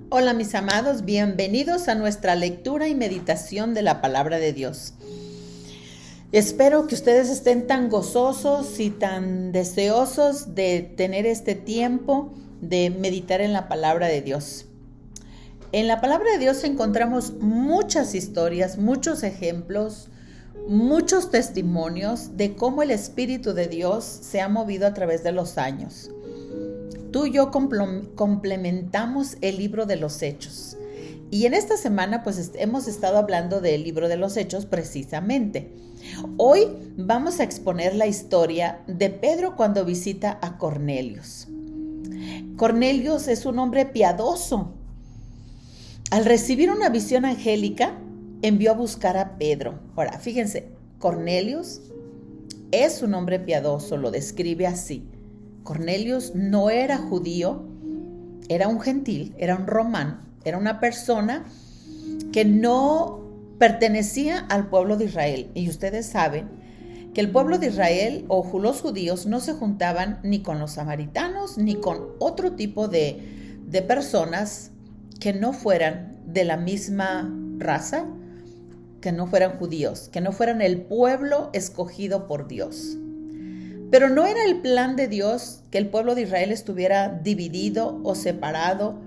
Hola mis amados, bienvenidos a nuestra lectura y meditación de la palabra de Dios. Espero que ustedes estén tan gozosos y tan deseosos de tener este tiempo de meditar en la palabra de Dios. En la palabra de Dios encontramos muchas historias, muchos ejemplos, muchos testimonios de cómo el Espíritu de Dios se ha movido a través de los años. Tú y yo complementamos el libro de los Hechos. Y en esta semana pues hemos estado hablando del libro de los Hechos precisamente. Hoy vamos a exponer la historia de Pedro cuando visita a Cornelios. Cornelios es un hombre piadoso. Al recibir una visión angélica, envió a buscar a Pedro. Ahora, fíjense, Cornelios es un hombre piadoso, lo describe así. Cornelios no era judío, era un gentil, era un romano, era una persona que no pertenecía al pueblo de Israel. Y ustedes saben que el pueblo de Israel o los judíos no se juntaban ni con los samaritanos ni con otro tipo de personas que no fueran de la misma raza, que no fueran judíos, que no fueran el pueblo escogido por Dios. Pero no era el plan de Dios que el pueblo de Israel estuviera dividido o separado,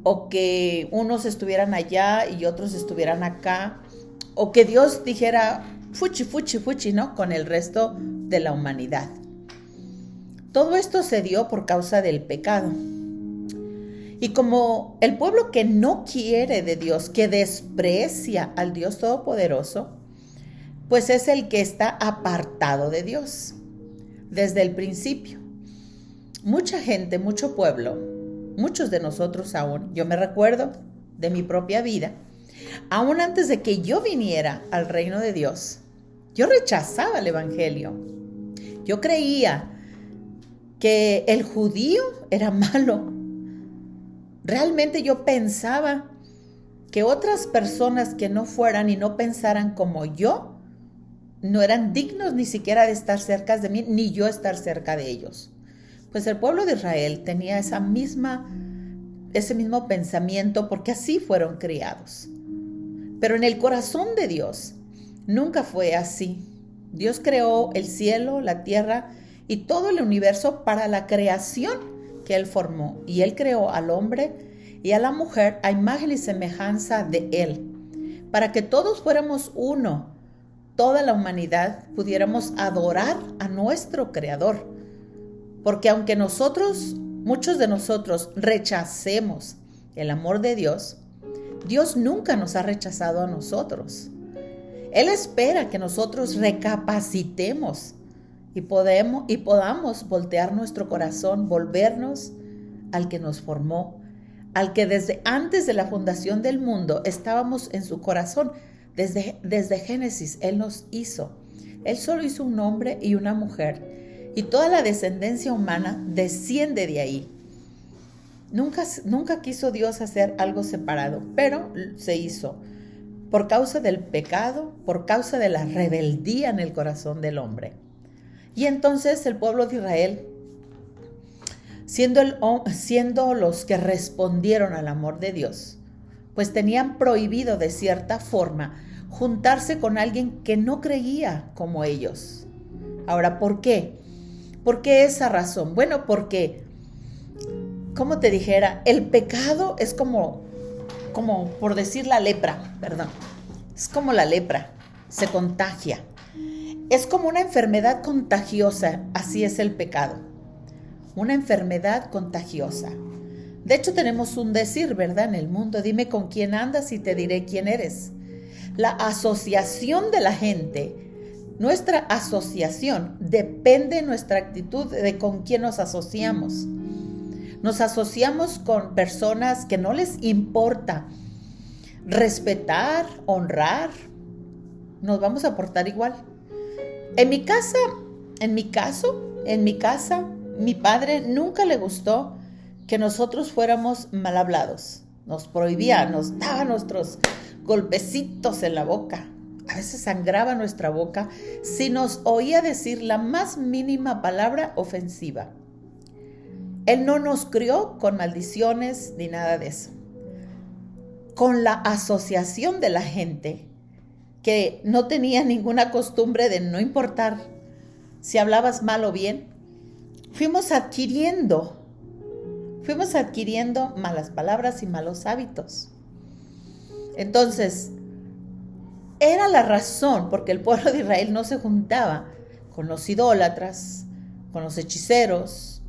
o que unos estuvieran allá y otros estuvieran acá, o que Dios dijera fuchi, fuchi, fuchi, ¿no? Con el resto de la humanidad. Todo esto se dio por causa del pecado. Y como el pueblo que no quiere de Dios, que desprecia al Dios Todopoderoso, pues es el que está apartado de Dios. Desde el principio, mucha gente, mucho pueblo, muchos de nosotros aún, yo me recuerdo de mi propia vida, aún antes de que yo viniera al reino de Dios, yo rechazaba el evangelio. Yo creía que el judío era malo. Realmente yo pensaba que otras personas que no fueran y no pensaran como yo, no eran dignos ni siquiera de estar cerca de mí, ni yo estar cerca de ellos. Pues el pueblo de Israel tenía ese mismo pensamiento porque así fueron criados. Pero en el corazón de Dios nunca fue así. Dios creó el cielo, la tierra y todo el universo para la creación que Él formó. Y Él creó al hombre y a la mujer a imagen y semejanza de Él, para que todos fuéramos uno. Toda la humanidad pudiéramos adorar a nuestro Creador. Porque aunque muchos de nosotros rechacemos el amor de Dios, Dios nunca nos ha rechazado a nosotros. Él espera que nosotros recapacitemos y podamos voltear nuestro corazón, volvernos al que nos formó, al que desde antes de la fundación del mundo estábamos en su corazón. Desde Génesis Él nos hizo. Él solo hizo un hombre y una mujer. Y toda la descendencia humana desciende de ahí. Nunca quiso Dios hacer algo separado, pero se hizo. Por causa del pecado, por causa de la rebeldía en el corazón del hombre. Y entonces el pueblo de Israel, siendo los que respondieron al amor de Dios, pues tenían prohibido de cierta forma juntarse con alguien que no creía como ellos. Ahora, ¿por qué? ¿Por qué esa razón? Bueno, porque, como te dijera, el pecado es como por decir la lepra, perdón. Es como la lepra, se contagia. Es como una enfermedad contagiosa, así es el pecado. Una enfermedad contagiosa. De hecho, tenemos un decir, ¿verdad? En el mundo, dime con quién andas y te diré quién eres. La asociación de la gente, nuestra asociación, depende de nuestra actitud de con quién nos asociamos. Nos asociamos con personas que no les importa respetar, honrar, nos vamos a portar igual. En mi casa, mi padre nunca le gustó que nosotros fuéramos mal hablados. Nos prohibía, nos daba nuestros golpecitos en la boca. A veces sangraba nuestra boca si nos oía decir la más mínima palabra ofensiva. Él no nos crió con maldiciones ni nada de eso. Con la asociación de la gente que no tenía ninguna costumbre de no importar si hablabas mal o bien, fuimos adquiriendo malas palabras y malos hábitos. Entonces, era la razón porque el pueblo de Israel no se juntaba con los idólatras, con los hechiceros,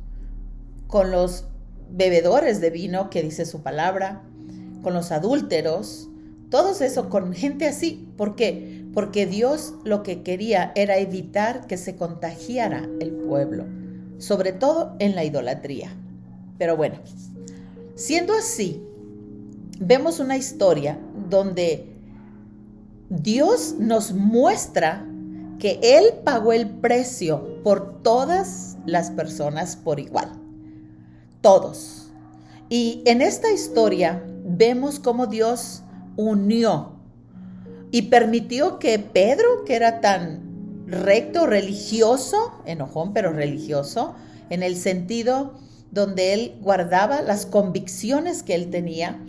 con los bebedores de vino, que dice su palabra, con los adúlteros, todo eso, con gente así. ¿Por qué? Porque Dios lo que quería era evitar que se contagiara el pueblo, sobre todo en la idolatría. Pero bueno, siendo así, vemos una historia donde Dios nos muestra que Él pagó el precio por todas las personas por igual. Todos. Y en esta historia vemos cómo Dios unió y permitió que Pedro, que era tan recto, religioso, enojón pero religioso, en el sentido donde él guardaba las convicciones que él tenía,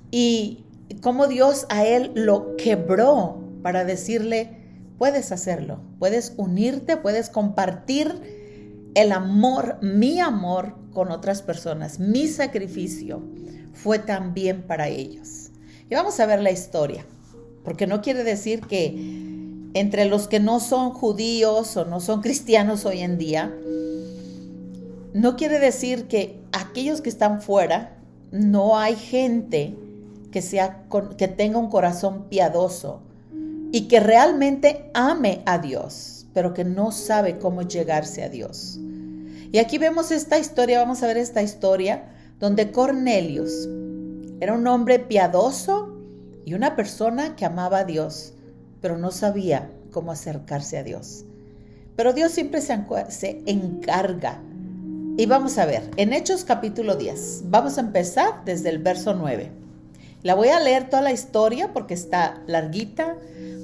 y cómo Dios a él lo quebró para decirle, puedes hacerlo, puedes unirte, puedes compartir el amor, mi amor con otras personas. Mi sacrificio fue también para ellos. Y vamos a ver la historia, porque no quiere decir que entre los que no son judíos o no son cristianos hoy en día, no quiere decir que aquellos que están fuera, no hay gente que tenga un corazón piadoso y que realmente ame a Dios, pero que no sabe cómo llegarse a Dios. Y aquí vemos esta historia, vamos a ver esta historia, donde Cornelius era un hombre piadoso y una persona que amaba a Dios, pero no sabía cómo acercarse a Dios. Pero Dios siempre se encarga. Y vamos a ver, en Hechos capítulo 10, vamos a empezar desde el verso 9. La voy a leer toda la historia porque está larguita.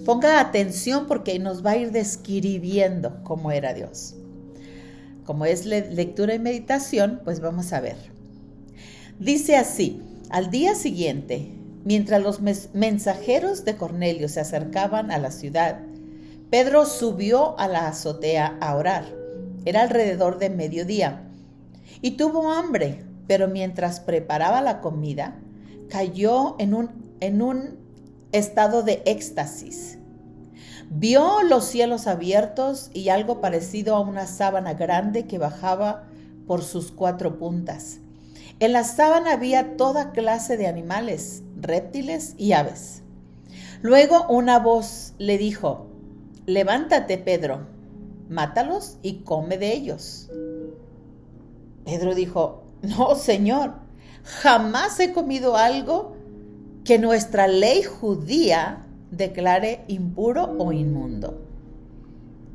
Ponga atención porque nos va a ir describiendo cómo era Dios. Como es lectura y meditación, pues vamos a ver. Dice así: al día siguiente, mientras los mensajeros de Cornelio se acercaban a la ciudad, Pedro subió a la azotea a orar. Era alrededor de mediodía y tuvo hambre, pero mientras preparaba la comida, cayó en un estado de éxtasis. Vio los cielos abiertos y algo parecido a una sábana grande que bajaba por sus 4 puntas. En la sábana había toda clase de animales, reptiles y aves. Luego una voz le dijo: levántate, Pedro, mátalos y come de ellos. Pedro dijo: no, Señor, jamás he comido algo que nuestra ley judía declare impuro o inmundo.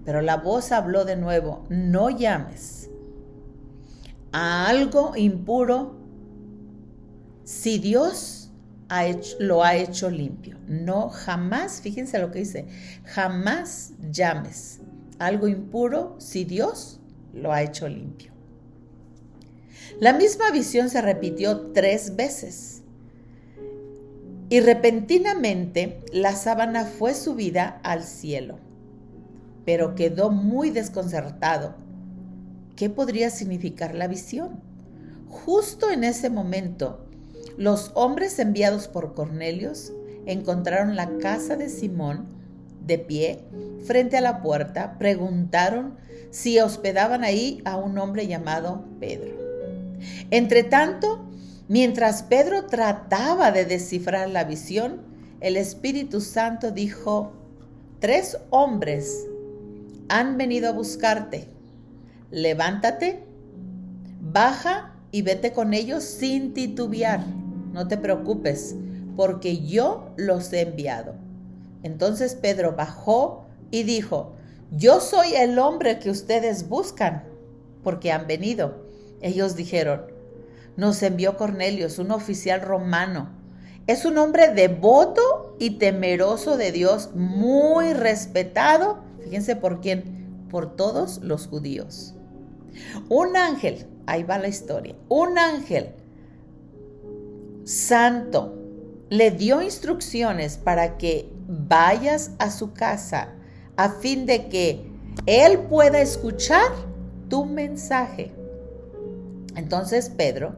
Pero la voz habló de nuevo: no llames a algo impuro si Dios lo ha hecho limpio. No, jamás, fíjense lo que dice, jamás llames algo impuro si Dios lo ha hecho limpio. La misma visión se repitió 3 veces. Y repentinamente la sábana fue subida al cielo, pero quedó muy desconcertado. ¿Qué podría significar la visión? Justo en ese momento, los hombres enviados por Cornelio encontraron la casa de Simón de pie frente a la puerta. Preguntaron si hospedaban ahí a un hombre llamado Pedro. Entretanto, mientras Pedro trataba de descifrar la visión, el Espíritu Santo dijo: 3 hombres han venido a buscarte. Levántate, baja y vete con ellos sin titubear. No te preocupes, porque yo los he enviado. Entonces Pedro bajó y dijo: yo soy el hombre que ustedes buscan, porque han venido. Ellos dijeron: nos envió Cornelio, un oficial romano. Es un hombre devoto y temeroso de Dios, muy respetado. Fíjense por quién: por todos los judíos. Un ángel ahí va la historia. Un ángel santo le dio instrucciones para que vayas a su casa a fin de que él pueda escuchar tu mensaje. Entonces Pedro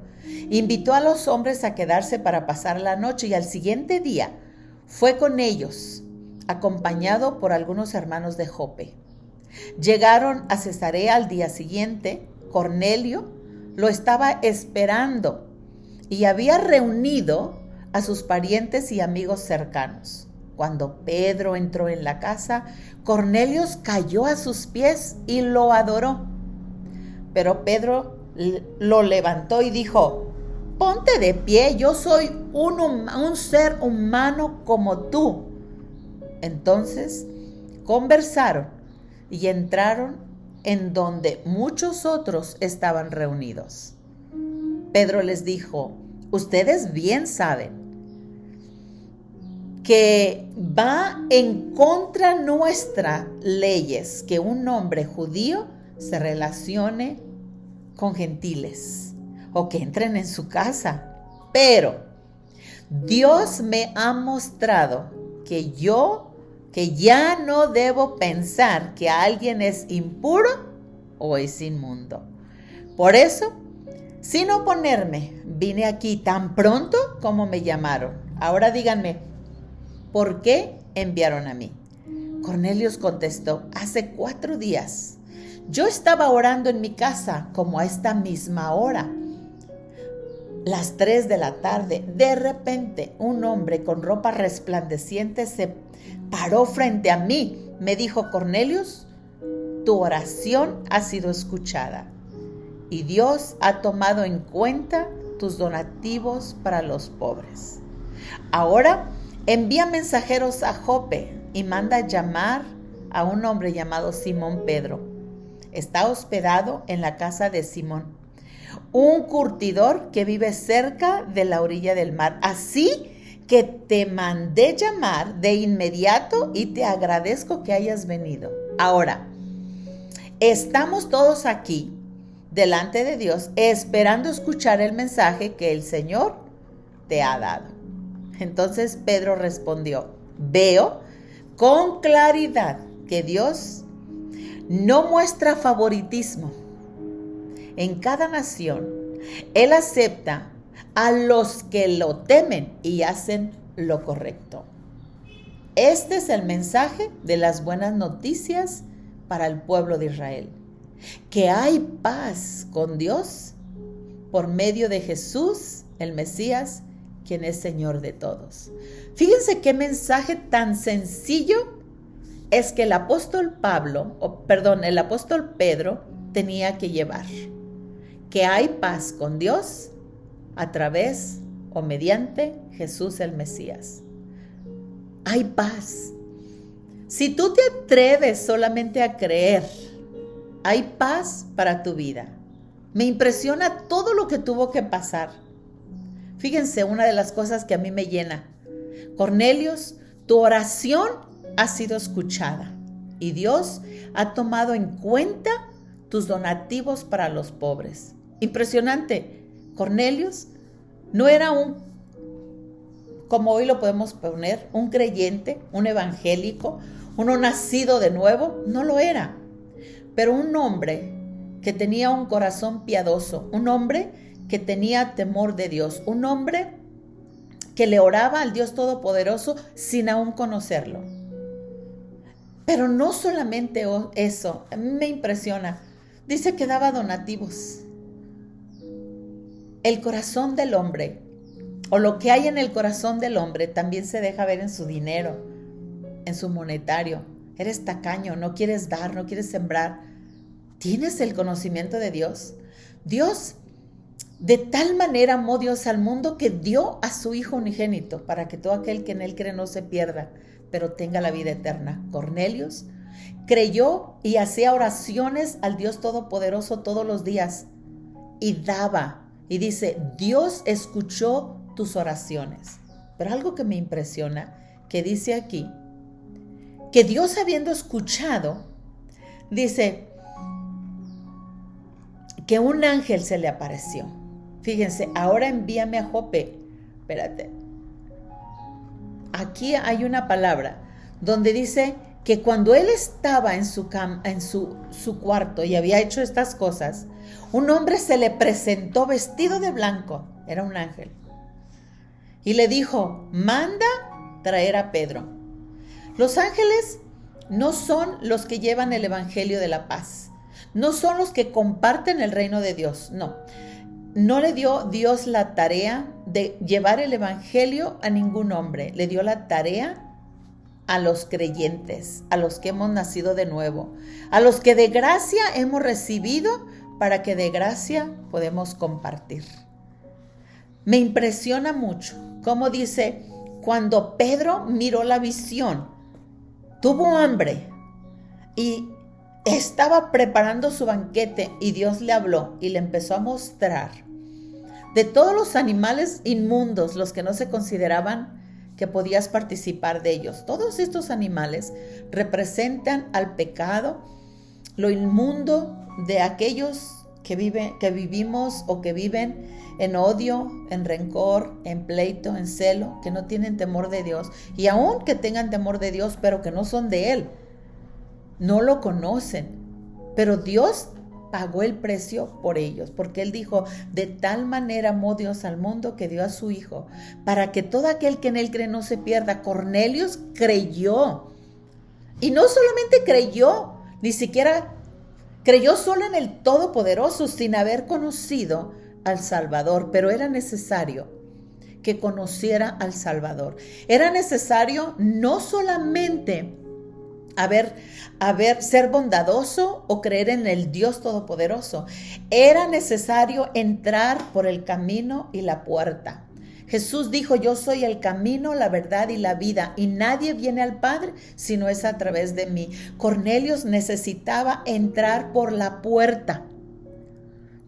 invitó a los hombres a quedarse para pasar la noche y al siguiente día fue con ellos, acompañado por algunos hermanos de Jope. Llegaron a Cesarea al día siguiente. Cornelio lo estaba esperando y había reunido a sus parientes y amigos cercanos. Cuando Pedro entró en la casa, Cornelio cayó a sus pies y lo adoró. Pero Pedro lo levantó y dijo: ponte de pie, yo soy un ser humano como tú. Entonces conversaron y entraron en donde muchos otros estaban reunidos. Pedro les dijo: ustedes bien saben que va en contra nuestra leyes que un hombre judío se relacione con gentiles o que entren en su casa. Pero Dios me ha mostrado que ya no debo pensar que alguien es impuro o es inmundo. Por eso, sin oponerme, vine aquí tan pronto como me llamaron. Ahora díganme, ¿por qué enviaron a mí? Cornelio contestó: hace 4 días yo estaba orando en mi casa como a esta misma hora, las 3 de la tarde. De repente, un hombre con ropa resplandeciente se paró frente a mí. Me dijo: Cornelio, tu oración ha sido escuchada y Dios ha tomado en cuenta tus donativos para los pobres. Ahora envía mensajeros a Jope y manda llamar a un hombre llamado Simón Pedro. Está hospedado en la casa de Simón, un curtidor que vive cerca de la orilla del mar. Así que te mandé llamar de inmediato y te agradezco que hayas venido. Ahora, estamos todos aquí delante de Dios esperando escuchar el mensaje que el Señor te ha dado. Entonces Pedro respondió: veo con claridad que Dios no muestra favoritismo. En cada nación, Él acepta a los que lo temen y hacen lo correcto. Este es el mensaje de las buenas noticias para el pueblo de Israel: que hay paz con Dios por medio de Jesús, el Mesías, quien es Señor de todos. Fíjense qué mensaje tan sencillo es que el apóstol Pedro tenía que llevar: que hay paz con Dios a través o mediante Jesús el Mesías. Hay paz. Si tú te atreves solamente a creer, hay paz para tu vida. Me impresiona todo lo que tuvo que pasar. Fíjense, una de las cosas que a mí me llena: Cornelio, tu oración ha sido escuchada y Dios ha tomado en cuenta tus donativos para los pobres. Impresionante. Cornelio no era como hoy lo podemos poner, un creyente, un evangélico, uno nacido de nuevo. No lo era. Pero un hombre que tenía un corazón piadoso, un hombre que tenía temor de Dios, un hombre que le oraba al Dios Todopoderoso sin aún conocerlo. Pero no solamente eso, me impresiona. Dice que daba donativos. El corazón del hombre, o lo que hay en el corazón del hombre, también se deja ver en su dinero, en su monetario. Eres tacaño, no quieres dar, no quieres sembrar. ¿Tienes el conocimiento de Dios? Dios, de tal manera amó Dios al mundo que dio a su Hijo unigénito para que todo aquel que en Él cree no se pierda, pero tenga la vida eterna. Cornelio creyó y hacía oraciones al Dios Todopoderoso todos los días y daba. Y dice: Dios escuchó tus oraciones. Pero algo que me impresiona, que dice aquí, que Dios habiendo escuchado, dice que un ángel se le apareció. Fíjense, ahora envíame a Jope. Espérate. Aquí hay una palabra donde dice que cuando él estaba en su cuarto y había hecho estas cosas, un hombre se le presentó vestido de blanco, era un ángel, y le dijo, manda traer a Pedro. Los ángeles no son los que llevan el evangelio de la paz, no son los que comparten el reino de Dios, no. No le dio Dios la tarea de llevar el evangelio a ningún hombre, le dio la tarea a los creyentes, a los que hemos nacido de nuevo, a los que de gracia hemos recibido para que de gracia podemos compartir. Me impresiona mucho cómo dice, cuando Pedro miró la visión, tuvo hambre y estaba preparando su banquete y Dios le habló y le empezó a mostrar de todos los animales inmundos, los que no se consideraban que podías participar de ellos. Todos estos animales representan al pecado, lo inmundo de aquellos que vivimos o que viven en odio, en rencor, en pleito, en celo, que no tienen temor de Dios. Y aun que tengan temor de Dios, pero que no son de Él, no lo conocen. Pero Dios pagó el precio por ellos, porque Él dijo, de tal manera amó Dios al mundo que dio a su Hijo, para que todo aquel que en Él cree no se pierda. Cornelius creyó, y no solamente creyó, ni siquiera creyó solo en el Todopoderoso, sin haber conocido al Salvador, pero era necesario que conociera al Salvador. Era necesario no solamente ser bondadoso o creer en el Dios Todopoderoso. Era necesario entrar por el camino y la puerta. Jesús dijo, yo soy el camino, la verdad y la vida, y nadie viene al Padre si no es a través de mí. Cornelius necesitaba entrar por la puerta,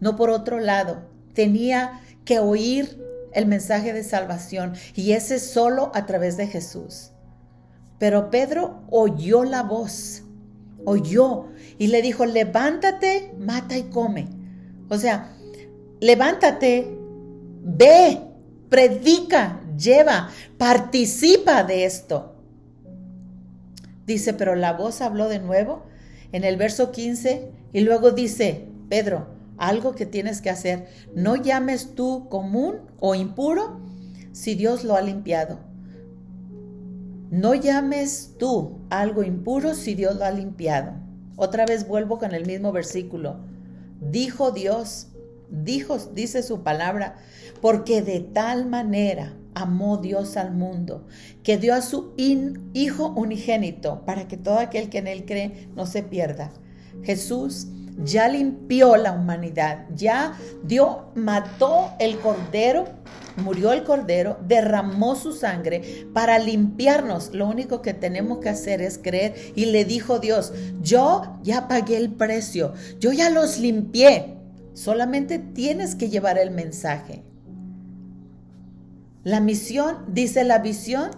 no por otro lado. Tenía que oír el mensaje de salvación, y ese solo a través de Jesús. Pero Pedro oyó la voz, oyó y le dijo, levántate, mata y come. O sea, levántate, ve, predica, lleva, participa de esto. Dice, pero la voz habló de nuevo en el verso 15 y luego dice, Pedro, algo que tienes que hacer, no llames tú común o impuro si Dios lo ha limpiado. No llames tú algo impuro si Dios lo ha limpiado. Otra vez vuelvo con el mismo versículo. Dijo Dios, dice su palabra, porque de tal manera amó Dios al mundo, que dio a su Hijo unigénito, para que todo aquel que en Él cree no se pierda. Jesús ya limpió la humanidad, mató el cordero, murió el cordero, derramó su sangre para limpiarnos. Lo único que tenemos que hacer es creer. Y le dijo Dios, yo ya pagué el precio, yo ya los limpié, solamente tienes que llevar el mensaje. La misión, dice la visión,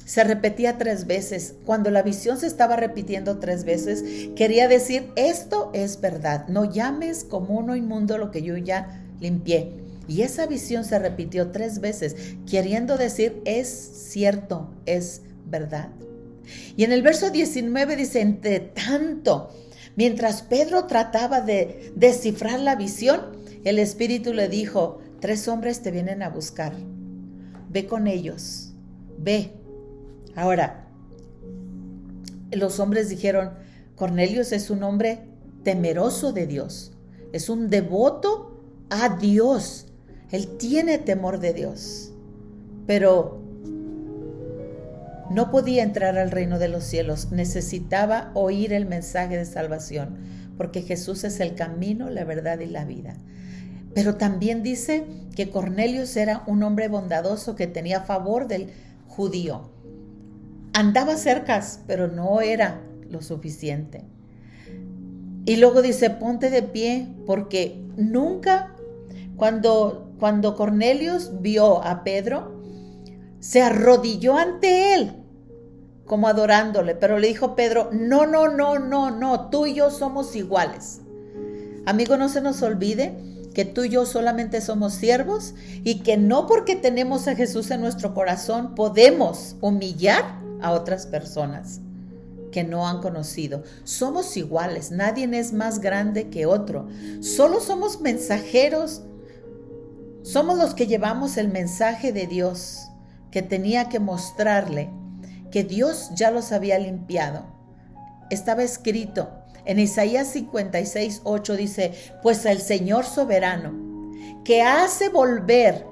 se repetía 3 veces. Cuando la visión se estaba repitiendo 3 veces, quería decir, esto es verdad. No llames común o inmundo lo que yo ya limpié. Y esa visión se repitió 3 veces, queriendo decir, es cierto, es verdad. Y en el verso 19 dice, entre tanto, mientras Pedro trataba de descifrar la visión, el Espíritu le dijo, 3 hombres te vienen a buscar. Ve con ellos, ve. Ahora, los hombres dijeron, Cornelius es un hombre temeroso de Dios, es un devoto a Dios, él tiene temor de Dios, pero no podía entrar al reino de los cielos, necesitaba oír el mensaje de salvación, porque Jesús es el camino, la verdad y la vida. Pero también dice que Cornelius era un hombre bondadoso que tenía favor del judío. Andaba cerca, pero no era lo suficiente. Y luego dice, ponte de pie, porque nunca, cuando Cornelius vio a Pedro, se arrodilló ante él, como adorándole, pero le dijo Pedro, no, tú y yo somos iguales. Amigo, no se nos olvide que tú y yo solamente somos siervos y que no porque tenemos a Jesús en nuestro corazón podemos humillar a otras personas que no han conocido. Somos iguales, nadie es más grande que otro. Solo somos mensajeros. Somos los que llevamos el mensaje de Dios, que tenía que mostrarle que Dios ya los había limpiado. Estaba escrito en Isaías 56:8, dice: pues el Señor soberano, que hace volver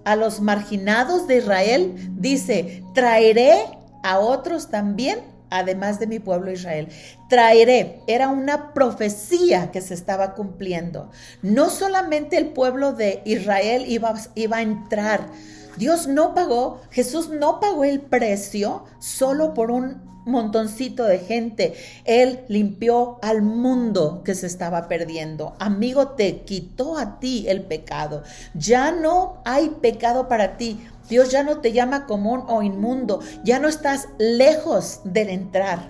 a los marginados de Israel, dice: traeré a otros también, además de mi pueblo Israel. Traeré, era una profecía que se estaba cumpliendo. No solamente el pueblo de Israel iba a entrar. Dios no pagó, Jesús no pagó el precio solo por un montoncito de gente. Él limpió al mundo que se estaba perdiendo. Amigo, te quitó a ti el pecado. Ya no hay pecado para ti. Dios ya no te llama común o inmundo. Ya no estás lejos del entrar.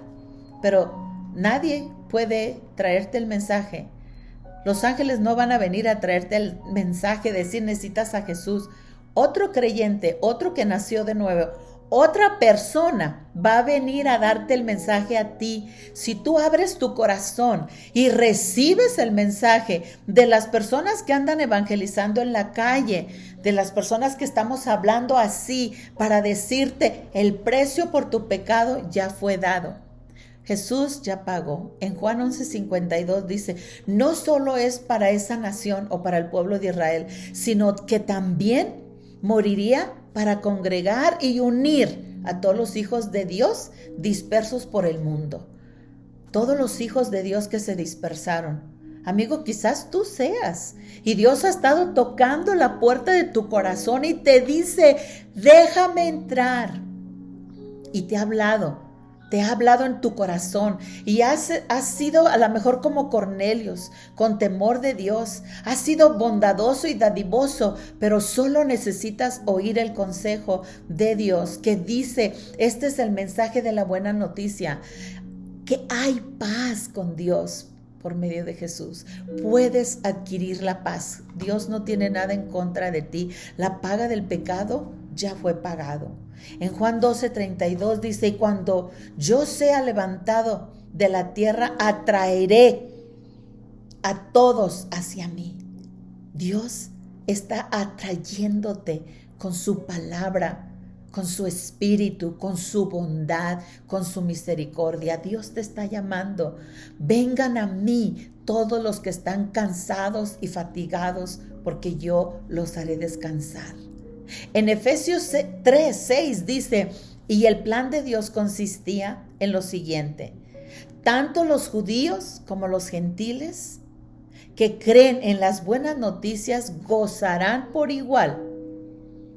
Pero nadie puede traerte el mensaje. Los ángeles no van a venir a traerte el mensaje, decir: necesitas a Jesús. Otro creyente, otro que nació de nuevo, otra persona va a venir a darte el mensaje a ti. Si tú abres tu corazón y recibes el mensaje de las personas que andan evangelizando en la calle, de las personas que estamos hablando así para decirte: el precio por tu pecado ya fue dado. Jesús ya pagó. En Juan 11:52 dice: no solo es para esa nación o para el pueblo de Israel, sino que también moriría para congregar y unir a todos los hijos de Dios dispersos por el mundo. Todos los hijos de Dios que se dispersaron. Amigo, quizás tú seas. Y Dios ha estado tocando la puerta de tu corazón y te dice: déjame entrar. Y te ha hablado en tu corazón, y has sido a lo mejor como Cornelios, con temor de Dios, has sido bondadoso y dadivoso, pero solo necesitas oír el consejo de Dios que dice: este es el mensaje de la buena noticia, que hay paz con Dios por medio de Jesús. Puedes adquirir la paz. Dios no tiene nada en contra de ti. La paga del pecado ya fue pagado. En Juan 12:32 dice: y cuando yo sea levantado de la tierra, atraeré a todos hacia mí. Dios está atrayéndote con su palabra, con su espíritu, con su bondad, con su misericordia. Dios te está llamando: vengan a mí todos los que están cansados y fatigados, porque yo los haré descansar. En Efesios 3:6 dice: y el plan de Dios consistía en lo siguiente: tanto los judíos como los gentiles que creen en las buenas noticias gozarán por igual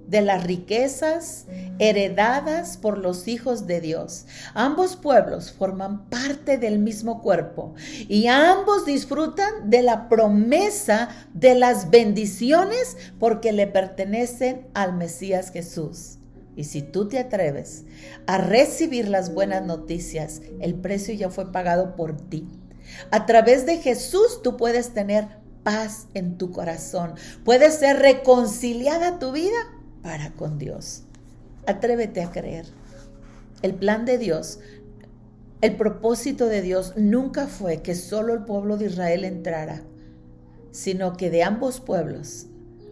de las riquezas heredadas por los hijos de Dios. Ambos pueblos forman parte del mismo cuerpo y ambos disfrutan de la promesa de las bendiciones porque le pertenecen al Mesías Jesús. Y si tú te atreves a recibir las buenas noticias, el precio ya fue pagado por ti. A través de Jesús tú puedes tener paz en tu corazón. Puedes ser reconciliada tu vida para con Dios. Atrévete a creer. El plan de Dios, el propósito de Dios nunca fue que solo el pueblo de Israel entrara, sino que de ambos pueblos,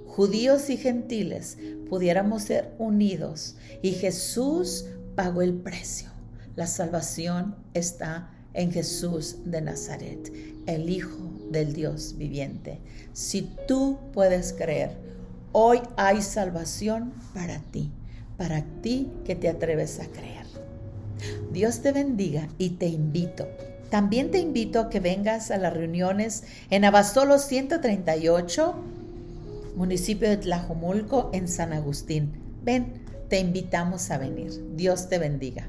judíos y gentiles, pudiéramos ser unidos. Y Jesús pagó el precio. La salvación está en Jesús de Nazaret, el Hijo del Dios viviente. Si tú puedes creer, hoy hay salvación para ti que te atreves a creer. Dios te bendiga y te invito. También te invito a que vengas a las reuniones en Abasolo 138, municipio de Tlajomulco, en San Agustín. Ven, te invitamos a venir. Dios te bendiga.